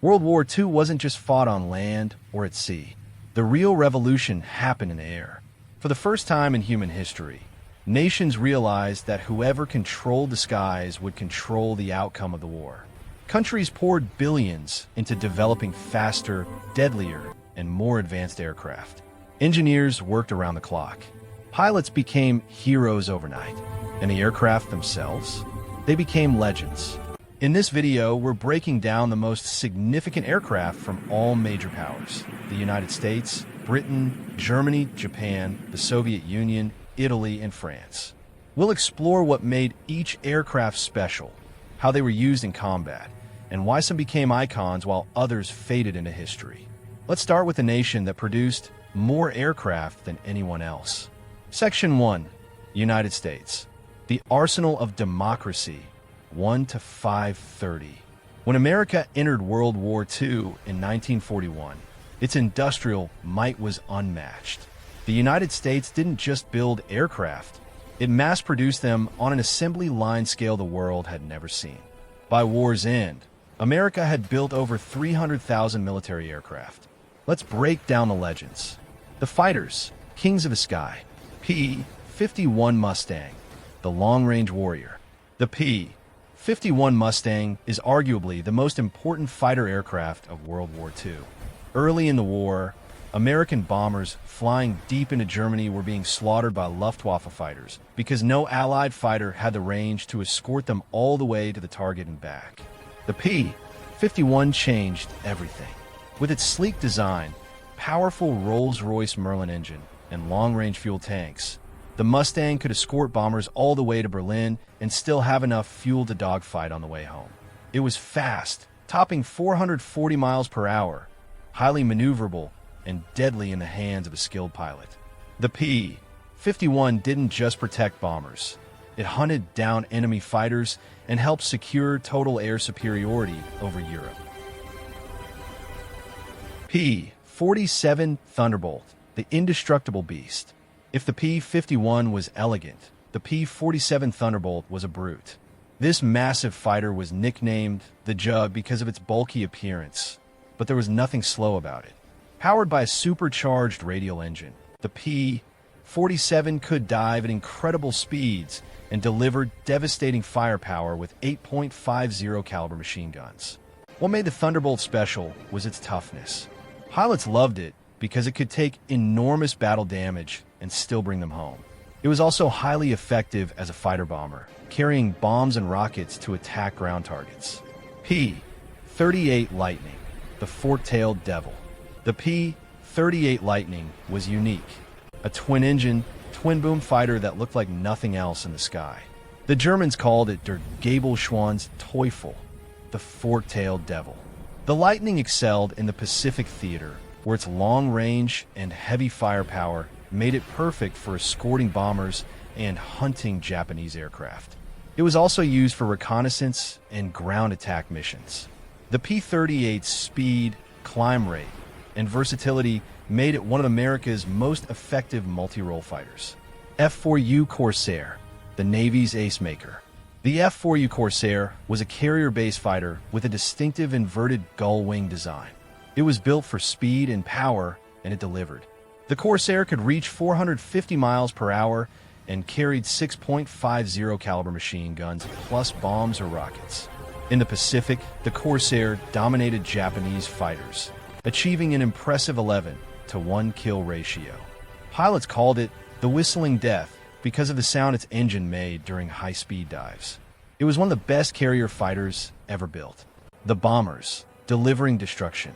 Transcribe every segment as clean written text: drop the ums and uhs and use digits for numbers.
World War II wasn't just fought on land or at sea. The real revolution happened in the air. For the first time in human history, nations realized that whoever controlled the skies would control the outcome of the war. Countries poured billions into developing faster, deadlier, and more advanced aircraft. Engineers worked around the clock. Pilots became heroes overnight. And the aircraft themselves? They became legends. In this video, we're breaking down the most significant aircraft from all major powers: the United States, Britain, Germany, Japan, the Soviet Union, Italy, and France. We'll explore what made each aircraft special, how they were used in combat, and why some became icons while others faded into history. Let's start with the nation that produced more aircraft than anyone else. Section 1. United States. The arsenal of democracy, 1 to 530. When America entered World War II in 1941, its industrial might was unmatched. The United States didn't just build aircraft, it mass-produced them on an assembly line scale the world had never seen. By war's end, America had built over 300,000 military aircraft. Let's break down the legends. The fighters, kings of the sky. P-51 Mustang, the long-range warrior. The P-51 Mustang is arguably the most important fighter aircraft of World War II. Early in the war, American bombers flying deep into Germany were being slaughtered by Luftwaffe fighters because no Allied fighter had the range to escort them all the way to the target and back. The P-51 changed everything. With its sleek design, powerful Rolls-Royce Merlin engine, and long-range fuel tanks, the Mustang could escort bombers all the way to Berlin and still have enough fuel to dogfight on the way home. It was fast, topping 440 miles per hour, highly maneuverable, and deadly in the hands of a skilled pilot. The P-51 didn't just protect bombers. It hunted down enemy fighters and helped secure total air superiority over Europe. P-47 Thunderbolt, the indestructible beast. If the P-51 was elegant, the P-47 Thunderbolt was a brute. This massive fighter was nicknamed the Jug because of its bulky appearance, but there was nothing slow about it. Powered by a supercharged radial engine, the P-47 could dive at incredible speeds and deliver devastating firepower with 8.50 caliber machine guns. What made the Thunderbolt special was its toughness. Pilots loved it because it could take enormous battle damage and still bring them home. It was also highly effective as a fighter bomber, carrying bombs and rockets to attack ground targets. P-38 Lightning, the fork-tailed devil. The P-38 Lightning was unique, a twin-engine, twin-boom fighter that looked like nothing else in the sky. The Germans called it Der Gabelschwanz-Teufel, the fork-tailed devil. The Lightning excelled in the Pacific theater, where its long range and heavy firepower made it perfect for escorting bombers and hunting Japanese aircraft. It was also used for reconnaissance and ground attack missions. The P-38's speed, climb rate, and versatility made it one of America's most effective multi-role fighters. F-4U Corsair, the Navy's ace-maker. The F-4U Corsair was a carrier-based fighter with a distinctive inverted gull-wing design. It was built for speed and power, and it delivered. The Corsair could reach 450 miles per hour and carried 6.50 caliber machine guns plus bombs or rockets. In the Pacific, the Corsair dominated Japanese fighters, achieving an impressive 11-to-1 kill ratio. Pilots called it the Whistling Death because of the sound its engine made during high-speed dives. It was one of the best carrier fighters ever built. The bombers, delivering destruction.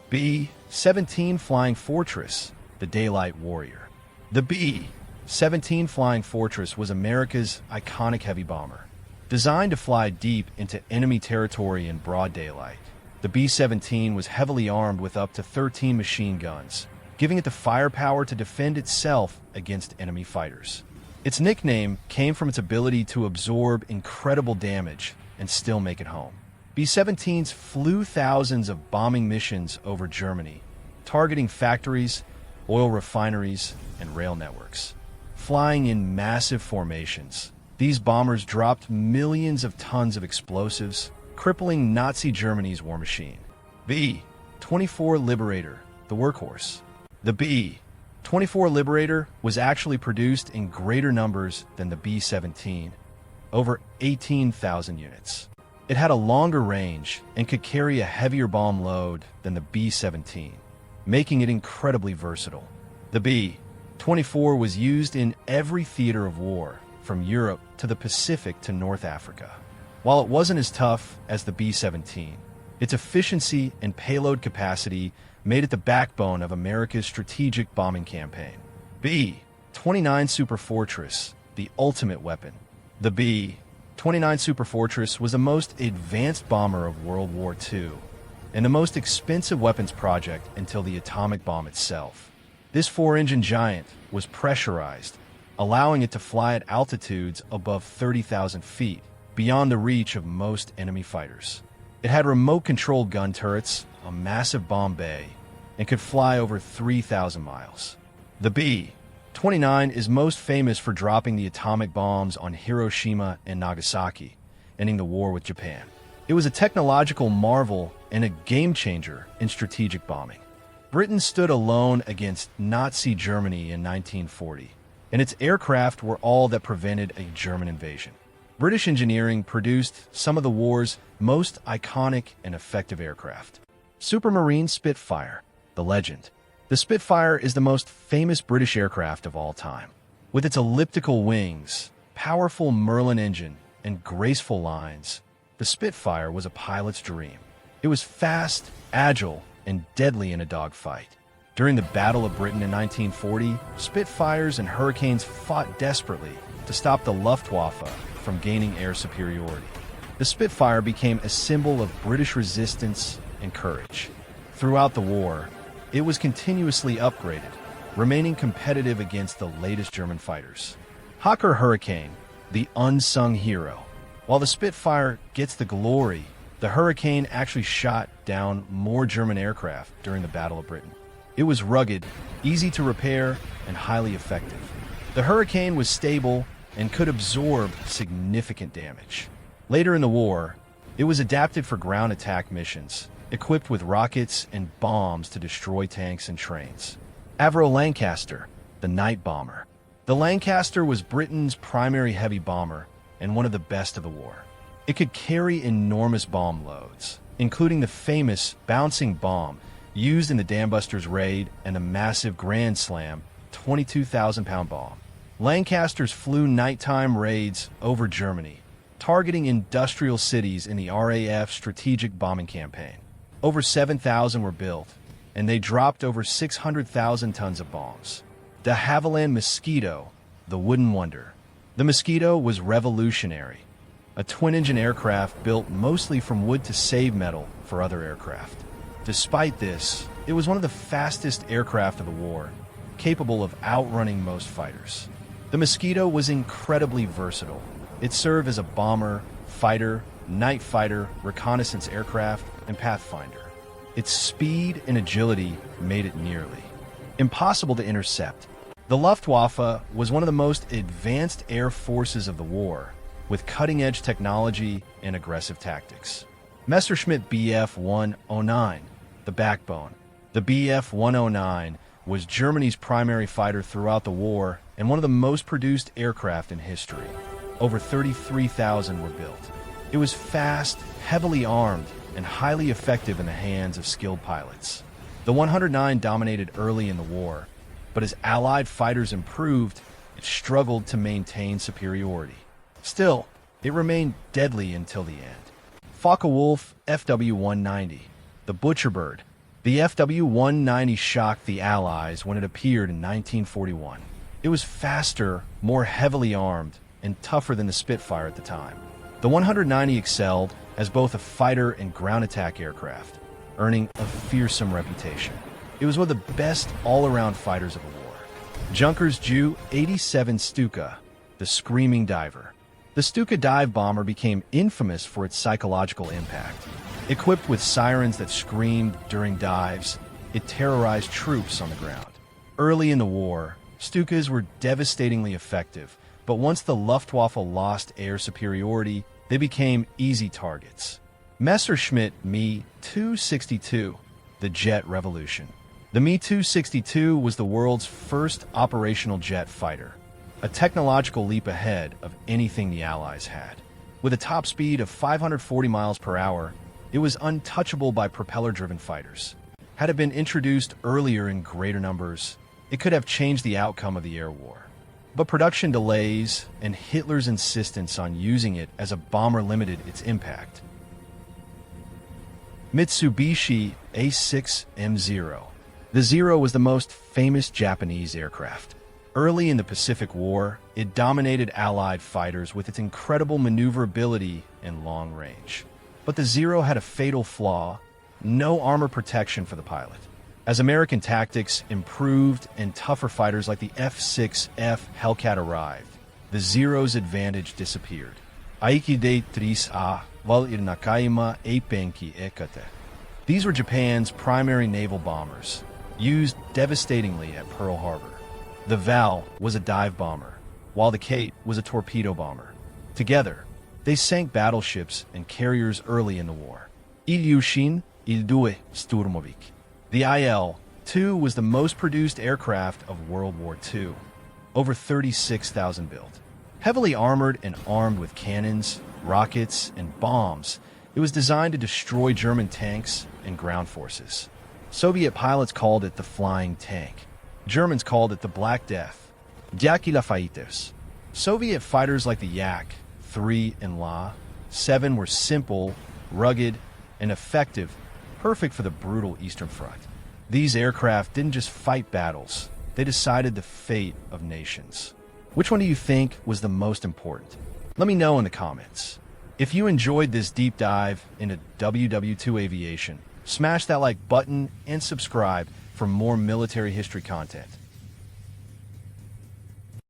B-17 Flying Fortress, the Daylight Warrior. The B-17 Flying Fortress was America's iconic heavy bomber. Designed to fly deep into enemy territory in broad daylight, the B-17 was heavily armed with up to 13 machine guns, giving it the firepower to defend itself against enemy fighters. Its nickname came from its ability to absorb incredible damage and still make it home. B-17s flew thousands of bombing missions over Germany, targeting factories, oil refineries, and rail networks. Flying in massive formations, these bombers dropped millions of tons of explosives, crippling Nazi Germany's war machine. B-24 Liberator, the workhorse. The B-24 Liberator was actually produced in greater numbers than the B-17, over 18,000 units. It had a longer range and could carry a heavier bomb load than the B-17, making it incredibly versatile. The B-24 was used in every theater of war, from Europe to the Pacific to North Africa. While it wasn't as tough as the B-17, its efficiency and payload capacity made it the backbone of America's strategic bombing campaign. B-29 Superfortress, the ultimate weapon. The B-29 Superfortress was the most advanced bomber of World War II and the most expensive weapons project until the atomic bomb itself. This four-engine giant was pressurized, allowing it to fly at altitudes above 30,000 feet, beyond the reach of most enemy fighters. It had remote-controlled gun turrets, a massive bomb bay, and could fly over 3,000 miles. The B-29 is most famous for dropping the atomic bombs on Hiroshima and Nagasaki, ending the war with Japan. It was a technological marvel and a game-changer in strategic bombing. Britain stood alone against Nazi Germany in 1940, and its aircraft were all that prevented a German invasion. British engineering produced some of the war's most iconic and effective aircraft. Supermarine Spitfire, the legend. The Spitfire is the most famous British aircraft of all time. With its elliptical wings, powerful Merlin engine, and graceful lines, the Spitfire was a pilot's dream. It was fast, agile, and deadly in a dogfight. During the Battle of Britain in 1940, Spitfires and Hurricanes fought desperately to stop the Luftwaffe from gaining air superiority. The Spitfire became a symbol of British resistance and courage. Throughout the war, it was continuously upgraded, remaining competitive against the latest German fighters. Hawker Hurricane, the unsung hero. While the Spitfire gets the glory, the Hurricane actually shot down more German aircraft during the Battle of Britain. It was rugged, easy to repair, and highly effective. The Hurricane was stable and could absorb significant damage. Later in the war, it was adapted for ground attack missions, equipped with rockets and bombs to destroy tanks and trains. Avro Lancaster, the night bomber. The Lancaster was Britain's primary heavy bomber and one of the best of the war. It could carry enormous bomb loads, including the famous bouncing bomb used in the Dambusters raid and the massive Grand Slam 22,000-pound bomb. Lancasters flew nighttime raids over Germany, targeting industrial cities in the RAF strategic bombing campaign. Over 7,000 were built, and they dropped over 600,000 tons of bombs. De Havilland Mosquito, the wooden wonder. The Mosquito was revolutionary, a twin-engine aircraft built mostly from wood to save metal for other aircraft. Despite this, it was one of the fastest aircraft of the war, capable of outrunning most fighters. The Mosquito was incredibly versatile. It served as a bomber, fighter, night fighter, reconnaissance aircraft, and pathfinder. Its speed and agility made it nearly impossible to intercept. The Luftwaffe was one of the most advanced air forces of the war, with cutting-edge technology and aggressive tactics. Messerschmitt Bf-109, the backbone. The Bf-109 was Germany's primary fighter throughout the war and one of the most produced aircraft in history. Over 33,000 were built. It was fast, heavily armed, and highly effective in the hands of skilled pilots. The 109 dominated early in the war, but as Allied fighters improved, it struggled to maintain superiority. Still, it remained deadly until the end. Focke-Wulf FW-190, the Butcher Bird. The FW-190 shocked the Allies when it appeared in 1941. It was faster, more heavily armed, and tougher than the Spitfire at the time. The 190 excelled as both a fighter and ground attack aircraft, earning a fearsome reputation. It was one of the best all-around fighters of the war. Junkers Ju-87 Stuka, the Screaming Diver. The Stuka dive bomber became infamous for its psychological impact. Equipped with sirens that screamed during dives, it terrorized troops on the ground. Early in the war, Stukas were devastatingly effective, but once the Luftwaffe lost air superiority, they became easy targets. Messerschmitt Me-262, the jet revolution. The Me-262 was the world's first operational jet fighter, a technological leap ahead of anything the Allies had. With a top speed of 540 miles per hour, it was untouchable by propeller-driven fighters. Had it been introduced earlier in greater numbers, it could have changed the outcome of the air war. But production delays and Hitler's insistence on using it as a bomber limited its impact. Mitsubishi A6M0. The Zero was the most famous Japanese aircraft. Early in the Pacific War, it dominated Allied fighters with its incredible maneuverability and long range. But the Zero had a fatal flaw: no armor protection for the pilot. As American tactics improved and tougher fighters like the F-6F Hellcat arrived, the Zero's advantage disappeared. Aikide 3A wal irnakaima eipenki ekate. These were Japan's primary naval bombers, used devastatingly at Pearl Harbor. The Val was a dive bomber, while the Kate was a torpedo bomber. Together, they sank battleships and carriers early in the war. Ilyushin Il-2 Sturmovik. The IL-2 was the most produced aircraft of World War II, over 36,000 built. Heavily armored and armed with cannons, rockets, and bombs, it was designed to destroy German tanks and ground forces. Soviet pilots called it the Flying Tank. Germans called it the Black Death. Yaki Lafayette. Soviet fighters like the Yak-3 and La-7 were simple, rugged, and effective, perfect for the brutal Eastern Front. These aircraft didn't just fight battles, they decided the fate of nations. Which one do you think was the most important? Let me know in the comments. If you enjoyed this deep dive into WW2 aviation, smash that like button and subscribe for more military history content.